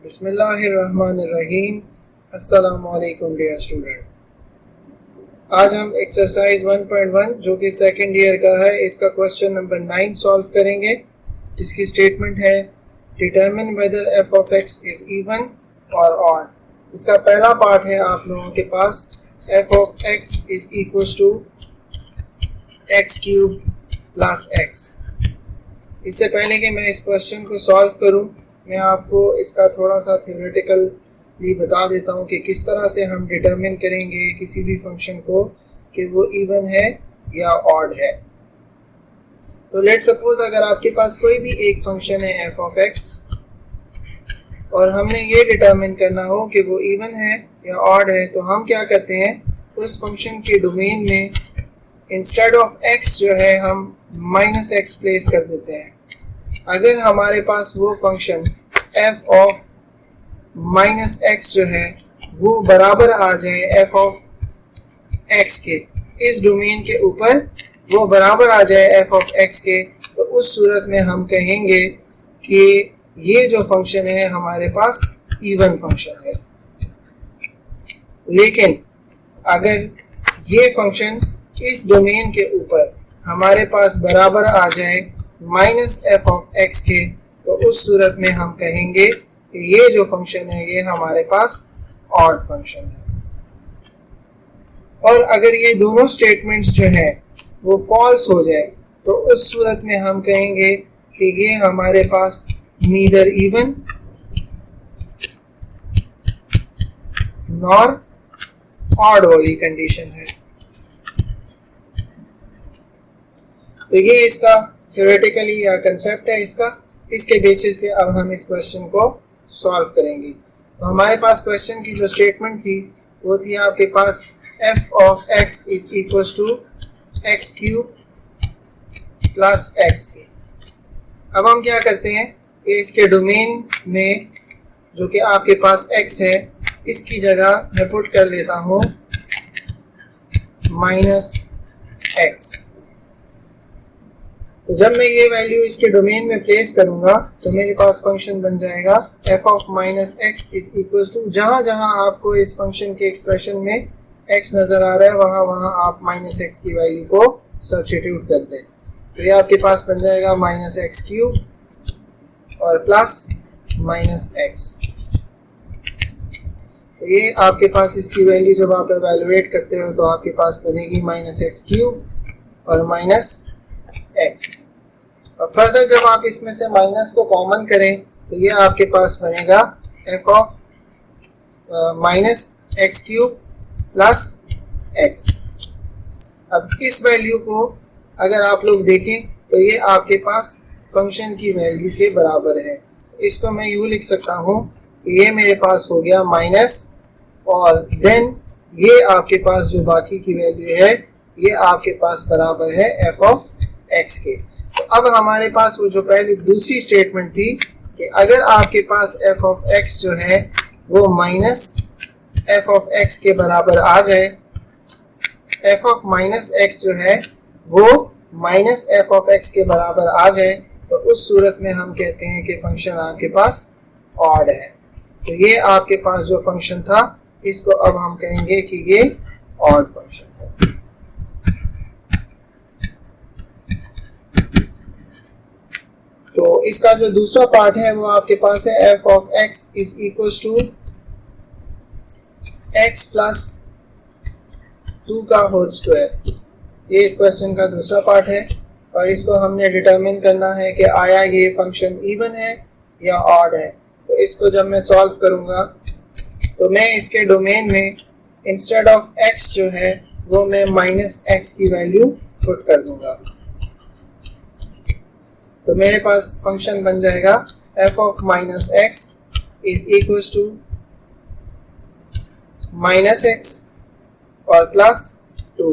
बिस्मिल्लाहिर्रहमानिर्रहीम। अस्सलामुअलैकुम dear student. आज हम एक्सरसाइज 1.1 जो कि सेकंड ईयर का है, इसका क्वेश्चन नंबर 9 सॉल्व करेंगे, जिसकी स्टेटमेंट है determine whether f of x is even और ऑड। इसका पहला पार्ट है आप लोगों के पास f of x is equal to x cube plus x. इससे पहले कि मैं इस क्वेश्चन को सॉल्व करूं, मैं आपको इसका थोड़ा सा थ्योरेटिकल भी बता देता हूं कि किस तरह से हम डिटरमिन करेंगे किसी भी फंक्शन को कि वो इवन है या ऑड है। तो लेट सपोज अगर आपके पास कोई भी एक फंक्शन है एफ ऑफ एक्स और हमने ये डिटरमिन करना हो कि वो इवन है या ऑड है, तो हम क्या करते हैं, उस फंक्शन के डोमेन में इंस्टेड ऑफ एक्स जो है हम माइनस एक्स प्लेस कर देते हैं। अगर हमारे पास वो function F of minus x जो है वो बराबर आ जाए एफ ऑफ एक्स के, इस डोमेन के ऊपर वो बराबर आ जाए एफ ऑफ एक्स के, तो उस सूरत में हम कहेंगे कि ये जो फंक्शन है हमारे पास इवन फंक्शन है। लेकिन अगर ये फंक्शन इस डोमेन के ऊपर हमारे पास बराबर आ जाए माइनस एफ ऑफ एक्स के, तो उस सूरत में हम कहेंगे कि ये जो फंक्शन है ये हमारे पास ऑड फंक्शन है। और अगर ये दोनों स्टेटमेंट्स जो है वो फॉल्स हो जाए, तो उस सूरत में हम कहेंगे कि ये हमारे पास नीदर इवन नॉर ऑड वाली कंडीशन है। तो ये इसका थ्योरेटिकली या कंसेप्ट है इसके बेसिस पे अब हम इस क्वेश्चन को सॉल्व करेंगे। तो हमारे पास क्वेश्चन की जो स्टेटमेंट थी वो थी आपके पास f of x is equal to x cube plus x थी। अब हम क्या करते हैं कि इसके डोमेन में जो कि आपके पास एक्स है, इसकी जगह मैं पुट कर लेता हूँ माइनस एक्स। तो जब मैं ये वैल्यू इसके डोमेन में प्लेस करूंगा तो मेरे पास फंक्शन बन जाएगा f of minus x is equal to, जहां जहां आपको इस फंक्शन के एक्सप्रेशन में एक्स नजर आ रहा है वहां वहां आप माइनस एक्स की वैल्यू को सब्स्टिट्यूट कर दें। तो ये आपके पास बन जाएगा माइनस एक्स क्यूब और प्लस माइनस एक्स। तो ये आपके पास इसकी वैल्यू जब आप एवेलुएट करते हो तो आपके पास बनेगी माइनस एक्स क्यूब और माइनस एक्स। और फर्दर जब आप इसमें से माइनस को कॉमन करें तो ये आपके पास बनेगा F of minus x cube plus x. अब इस वैल्यू को अगर आप लोग देखें तो ये आपके पास फंक्शन की वैल्यू के बराबर है। इसको मैं यूँ लिख सकता हूँ कि ये मेरे पास हो गया माइनस और देन ये आपके पास जो बाकी की वैल्यू है ये आपके पास बराबर है एफ ऑफ एक्स के। तो अब हमारे पास वो जो पहले दूसरी स्टेटमेंट थी कि अगर आपके पास एफ ऑफ एक्स जो है वो माइनस एफ ऑफ एक्स के बराबर आ जाए, एफ ऑफ माइनस एक्स जो है वो माइनस एफ ऑफ एक्स के बराबर आ जाए, तो उस सूरत में हम कहते हैं कि फंक्शन आपके पास ऑड है। तो ये आपके पास जो फंक्शन था इसको अब हम कहेंगे कि ये ऑड फंक्शन है। तो इसका जो दूसरा पार्ट है वो आपके पास है f of x is equal to x plus 2 का होल स्क्वायर। ये इस क्वेश्चन का दूसरा पार्ट है और इसको हमने डिटरमिन करना है कि आया ये फंक्शन इवन है या ऑड है। तो इसको जब मैं सॉल्व करूंगा तो मैं इसके डोमेन में इंस्टेड ऑफ एक्स जो है वो मैं माइनस एक्स की वैल्यू पुट कर दूंगा। तो मेरे पास फंक्शन बन जाएगा f of minus x is equal to minus x और प्लस 2।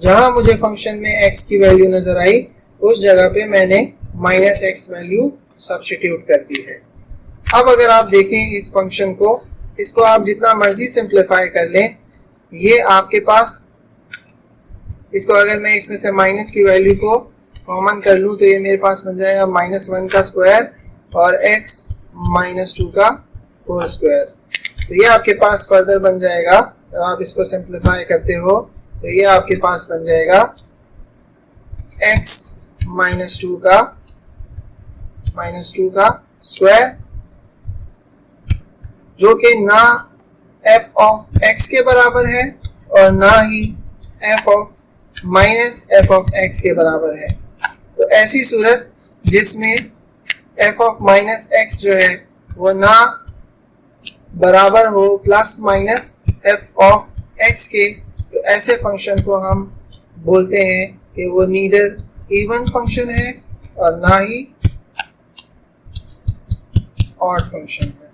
जहां मुझे फंक्शन में एक्स की वैल्यू नजर आई उस जगह पे मैंने माइनस एक्स वैल्यू सब्स्टिट्यूट कर दी है। अब अगर आप देखें इस फंक्शन को, इसको आप जितना मर्जी सिंप्लीफाई कर लें, ये आपके पास, इसको अगर मैं इसमें से माइनस की वैल्यू को कॉमन कर लूँ तो ये मेरे पास बन जाएगा -1 का स्क्वायर और x -2 का होल स्क्वायर। तो ये आपके पास फर्दर बन जाएगा, जब आप इसको सिंप्लीफाई करते हो तो ये आपके पास बन जाएगा x -2 का स्क्वायर, जो कि ना f ऑफ x के बराबर है और ना ही f ऑफ -f(x) के बराबर है। तो ऐसी सूरत जिसमें f ऑफ -x जो है वो ना बराबर हो plus minus f of x के, तो ऐसे फंक्शन को हम बोलते हैं कि वो नीदर इवन फंक्शन है और ना ही ऑड फंक्शन है।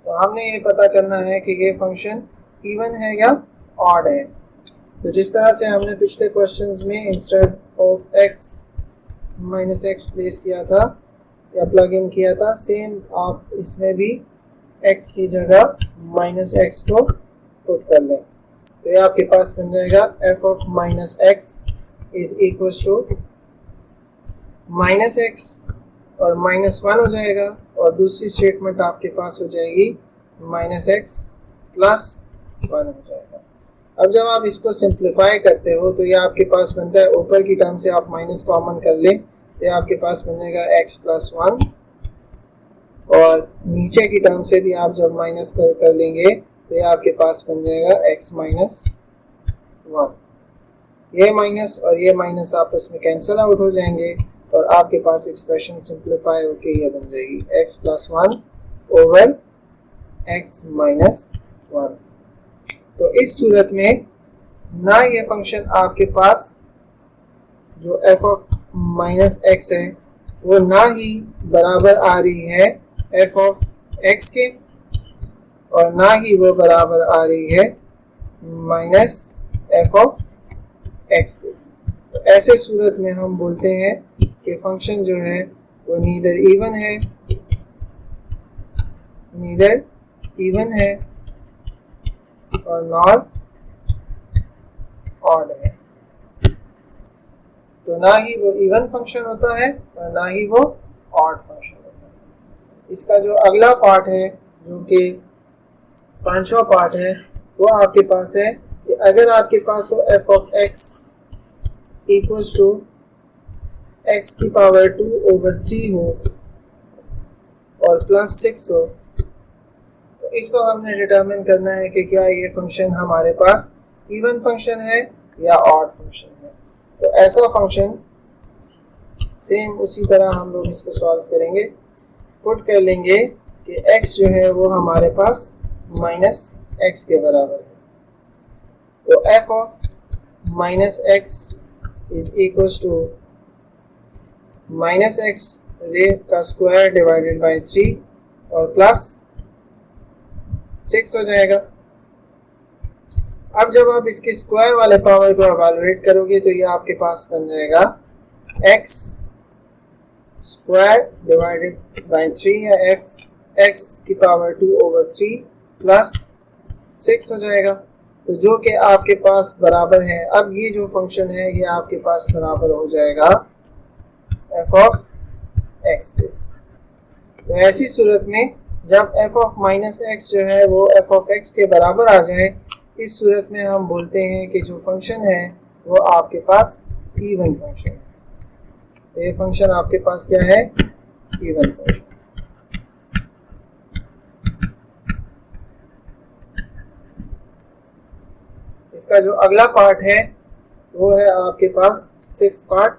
तो हमने ये पता करना है कि ये फंक्शन इवन है या ऑड है। तो जिस तरह से हमने पिछले क्वेश्चंस में instead of x -x place किया था या प्लग इन किया था, सेम आप इसमें भी x की जगह -x को पुट कर लें। तो ये आपके पास बन जाएगा f of -x is equal to -x और -1 हो जाएगा, और दूसरी स्टेटमेंट आपके पास हो जाएगी -x +1 हो जाएगा। अब जब आप इसको सिंप्लीफाई करते हो तो ये आपके पास बनता है, ऊपर की टर्म से आप माइनस कॉमन कर लें तो ये आपके पास बन जाएगा x +1, और नीचे की टर्म से भी आप जब माइनस कर लेंगे तो ये आपके पास बन जाएगा x -1। ये माइनस और ये माइनस आपस में कैंसिल आउट हो जाएंगे और आपके पास एक्सप्रेशन सिंप्लीफाई होके ये बन जाएगी x +1 ओवर x -1। तो इस सूरत में ना ये फंक्शन आपके पास जो f ऑफ -x है वो ना ही बराबर आ रही है f ऑफ x के, और ना ही वो बराबर आ रही है -f ऑफ x के। तो ऐसे सूरत में हम बोलते हैं कि फंक्शन जो है वो नीदर इवन है और नॉट ऑड है। तो ना ही वो इवन फंक्शन होता है और ना ही वो ऑड फंक्शन होता है। इसका जो अगला पार्ट है, जो कि पांचवा पार्ट है, वो आपके पास है कि अगर आपके पास हो f of x equals to x की पावर 2/3 हो और +6 हो, तो इसको हमने डिटरमिन करना है कि क्या ये फंक्शन हमारे पास इवन फंक्शन है या ऑड फंक्शन है। तो ऐसा फंक्शन सेम उसी तरह हम लोग इसको सॉल्व करेंगे, पुट कर लेंगे कि x जो है वो हमारे पास -x के बराबर है। तो f of -x is equals to -x का स्क्वायर डिवाइडेड बाय 3 और +6 हो जाएगा। अब जब आप इसके स्क्वायर वाले पावर को इवैल्यूएट करोगे तो ये आपके पास बन जाएगा x स्क्वायर डिवाइडेड बाय 3 या f(x) की पावर 2/3 +6 हो जाएगा। तो जो कि आपके पास बराबर है, अब ये जो फंक्शन है ये आपके पास बराबर हो जाएगा f ऑफ x के। तो ऐसी सूरत में जब f ऑफ -x जो है वो f ऑफ x के बराबर आ जाए, इस सूरत में हम बोलते हैं कि जो फंक्शन है वो आपके पास इवन फंक्शन है। तो ये फंक्शन आपके पास क्या है? Even function. इसका जो अगला पार्ट है वो है आपके पास 6th part,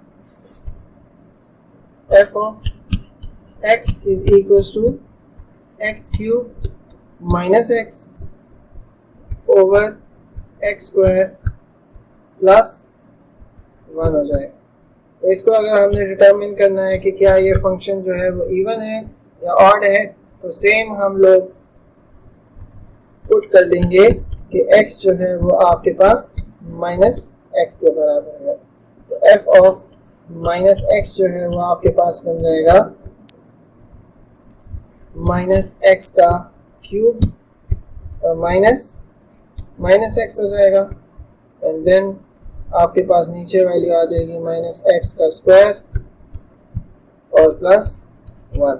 f of x is equals to x³ -x over x² +1 हो जाएगा। तो इसको अगर हमने डिटरमिन करना है कि क्या ये फंक्शन जो है वो इवन है या ऑड है, तो सेम हम लोग पुट कर लेंगे कि x जो है वो आपके पास -x के बराबर है। तो f ऑफ -x जो है वो आपके पास बन जाएगा -x का क्यूब माइनस एक्स हो जाएगा, एंड देन आपके पास नीचे वैल्यू आ जाएगी माइनस एक्स का स्क्वायर और प्लस 1।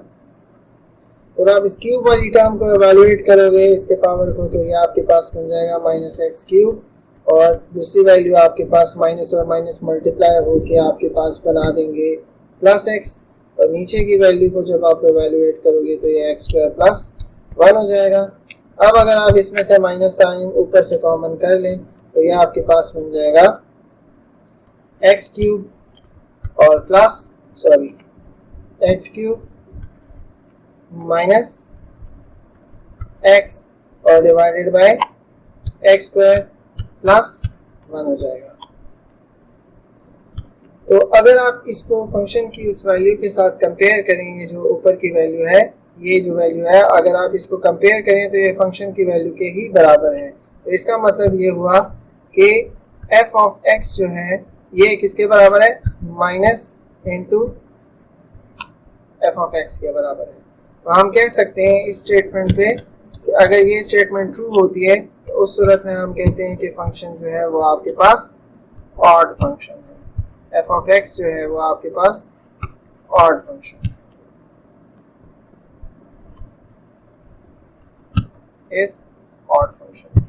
और आप इस क्यूब वाली टर्म को एवेलुएट करोगे इसके पावर को, तो ये आपके पास बन जाएगा माइनस एक्स क्यूब, और दूसरी वैल्यू आपके पास माइनस और माइनस मल्टीप्लाई होके आपके पास बना देंगे प्लस एक्स, और नीचे की वैल्यू को जब आप एवेलुएट करोगे तो ये एक्स स्क्वायर प्लस 1 हो जाएगा। अब अगर आप इसमें से माइनस साइन ऊपर से कॉमन कर लें तो ये आपके पास बन जाएगा एक्स क्यूब और plus x cube minus x और divided by x square plus 1 हो जाएगा। तो अगर आप इसको फंक्शन की उस वैल्यू के साथ कंपेयर करेंगे, जो ऊपर की वैल्यू है, ये जो वैल्यू है, अगर आप इसको कंपेयर करें तो ये फंक्शन की वैल्यू के ही बराबर है। तो इसका मतलब ये हुआ कि एफ ऑफ एक्स जो है ये किसके बराबर है, minus into F of x के बराबर है। तो हम कह सकते हैं इस स्टेटमेंट पे कि अगर ये स्टेटमेंट ट्रू होती है तो उस सूरत में हम कहते हैं कि फंक्शन जो है वो आपके पास ऑड फंक्शन है, एफ ऑफ एक्स जो है वो आपके पास odd function is odd function.